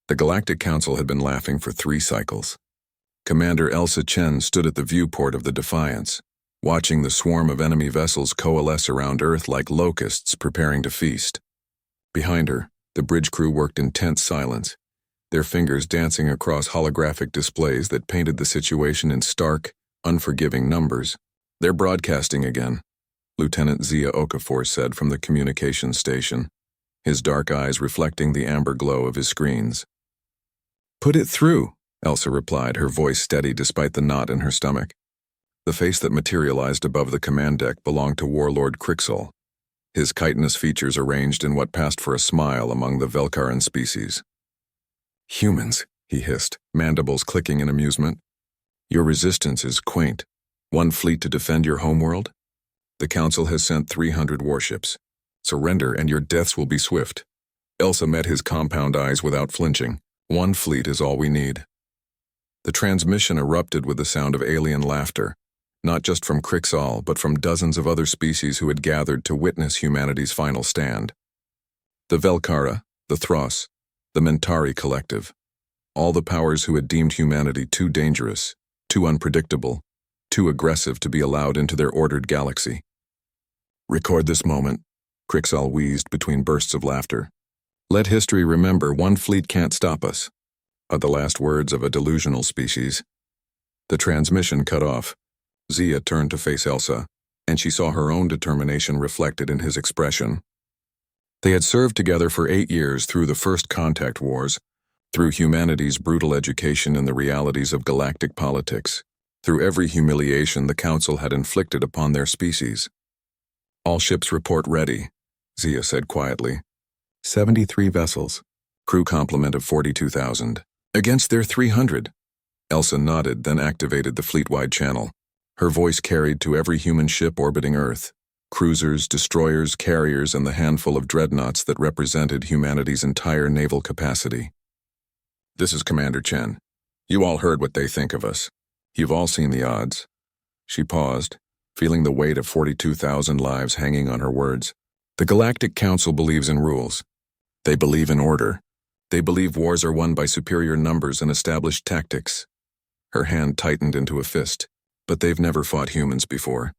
The Galactic Council had been laughing for 3 cycles. Commander Elsa Chen stood at the viewport of the Defiance, watching the swarm of enemy vessels coalesce around Earth like locusts preparing to feast. Behind her, the bridge crew worked in tense silence, their fingers dancing across holographic displays that painted the situation in stark, unforgiving numbers. "They're broadcasting again," Lieutenant Zia Okafor said from the communications station, his dark eyes reflecting the amber glow of his screens. "Put it through," Elsa replied, her voice steady despite the knot in her stomach. The face that materialized above the command deck belonged to Warlord Crixol, his chitinous features arranged in what passed for a smile among the Velkaran species. "Humans," he hissed, mandibles clicking in amusement. "Your resistance is quaint. 1 fleet to defend your homeworld? The Council has sent 300 warships. Surrender and your deaths will be swift." Elsa met his compound eyes without flinching. 1 fleet is all we need." The transmission erupted with the sound of alien laughter, not just from Crixol, but from dozens of other species who had gathered to witness humanity's final stand. The Velkara, the Thros, the Mentari Collective, all the powers who had deemed humanity too dangerous, too unpredictable, too aggressive to be allowed into their ordered galaxy. "Record this moment," Crixol wheezed between bursts of laughter. "Let history remember 1 fleet can't stop us," are the last words of a delusional species. The transmission cut off. Zia turned to face Elsa, and she saw her own determination reflected in his expression. They had served together for 8 years through the First Contact Wars, through humanity's brutal education in the realities of galactic politics, through every humiliation the Council had inflicted upon their species. "All ships report ready," Zia said quietly. 73 vessels, crew complement of 42,000. Against their 300. Elsa nodded, then activated the fleet-wide channel. Her voice carried to every human ship orbiting Earth, cruisers, destroyers, carriers, and the handful of dreadnoughts that represented humanity's entire naval capacity. "This is Commander Chen. You all heard what they think of us. You've all seen the odds." She paused, feeling the weight of 42,000 lives hanging on her words. "The Galactic Council believes in rules. They believe in order. They believe wars are won by superior numbers and established tactics." Her hand tightened into a fist. "But they've never fought humans before.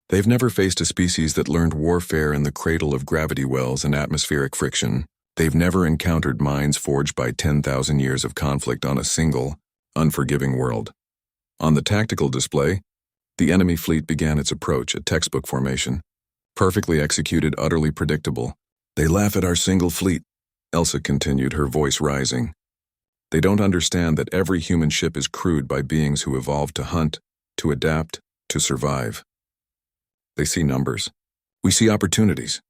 They've never faced a species that learned warfare in the cradle of gravity wells and atmospheric friction. They've never encountered minds forged by 10,000 years of conflict on a single, unforgiving world." On the tactical display, the enemy fleet began its approach, a textbook formation. Perfectly executed, utterly predictable. "They laugh at our single fleet," Elsa continued, her voice rising. "They don't understand that every human ship is crewed by beings who evolved to hunt, to adapt, to survive. They see numbers. We see opportunities.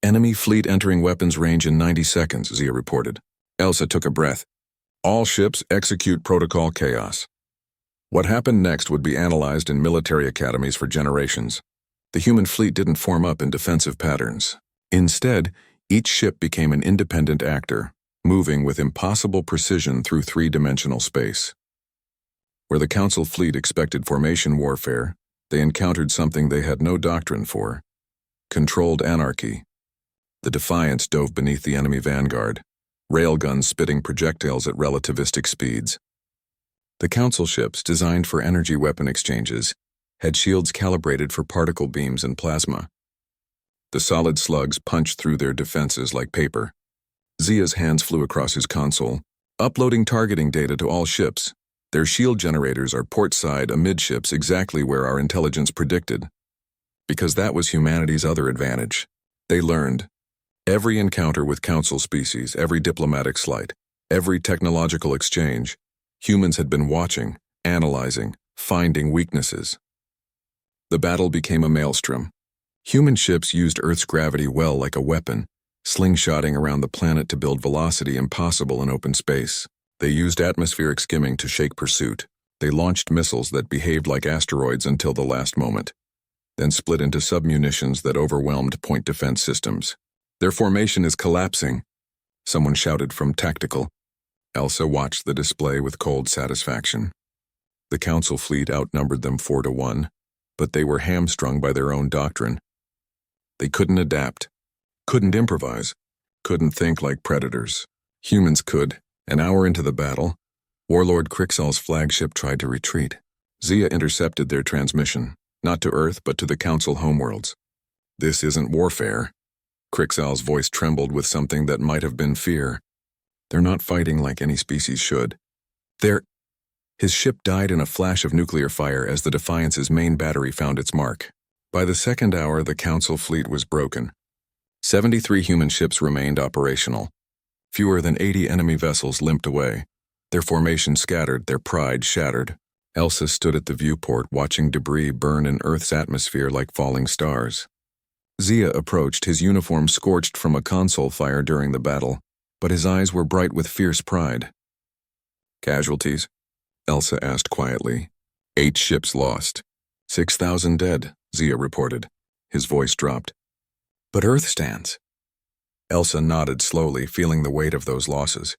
Enemy fleet entering weapons range in 90 seconds, Zia reported. Elsa took a breath. All ships execute Protocol Chaos. What happened next would be analyzed in military academies for generations. The human fleet didn't form up in defensive patterns. Instead, each ship became an independent actor, moving with impossible precision through 3-dimensional space. Where the Council fleet expected formation warfare, they encountered something they had no doctrine for: controlled anarchy. The Defiance dove beneath the enemy vanguard, railguns spitting projectiles at relativistic speeds. The Council ships, designed for energy weapon exchanges, had shields calibrated for particle beams and plasma. The solid slugs punched through their defenses like paper. Zia's hands flew across his console, uploading targeting data to all ships. Their shield generators are portside amidships, exactly where our intelligence predicted. Because that was humanity's other advantage. They learned. Every encounter with Council species, every diplomatic slight, every technological exchange, humans had been watching, analyzing, finding weaknesses. The battle became a maelstrom. Human ships used Earth's gravity well like a weapon, slingshotting around the planet to build velocity impossible in open space. They used atmospheric skimming to shake pursuit. They launched missiles that behaved like asteroids until the last moment, then split into submunitions that overwhelmed point defense systems. Their formation is collapsing, someone shouted from tactical. Elsa watched the display with cold satisfaction. The Council fleet outnumbered them 4-1, but they were hamstrung by their own doctrine. They couldn't adapt, couldn't improvise, couldn't think like predators. Humans could. An hour into the battle, Warlord Crixal's flagship tried to retreat. Zia intercepted their transmission, not to Earth but to the Council homeworlds. "This isn't warfare." Crixal's voice trembled with something that might have been fear. "They're not fighting like any species should. His ship died in a flash of nuclear fire as the Defiance's main battery found its mark. By the second hour, the Council fleet was broken. 73 human ships remained operational. Fewer than 80 enemy vessels limped away. Their formation scattered, their pride shattered. Elsa stood at the viewport watching debris burn in Earth's atmosphere like falling stars. Zia approached, his uniform scorched from a console fire during the battle, but his eyes were bright with fierce pride. "Casualties?" Elsa asked quietly. 8 ships lost. 6,000 dead, Zia reported. His voice dropped. "But Earth stands." Elsa nodded slowly, feeling the weight of those losses.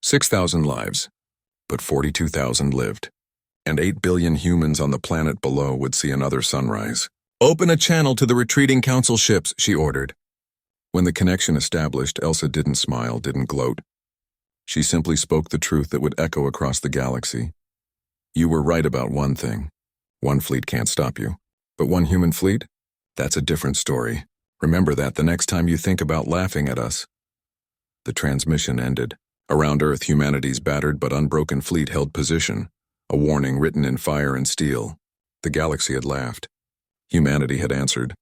6,000 lives, but 42,000 lived. And 8 billion humans on the planet below would see another sunrise. "Open a channel to the retreating Council ships," she ordered. When the connection established, Elsa didn't smile, didn't gloat. She simply spoke the truth that would echo across the galaxy. "You were right about one thing. One fleet can't stop you. But one human fleet? That's a different story. Remember that the next time you think about laughing at us." The transmission ended. Around Earth, humanity's battered but unbroken fleet held position, a warning written in fire and steel. The galaxy had laughed. Humanity had answered.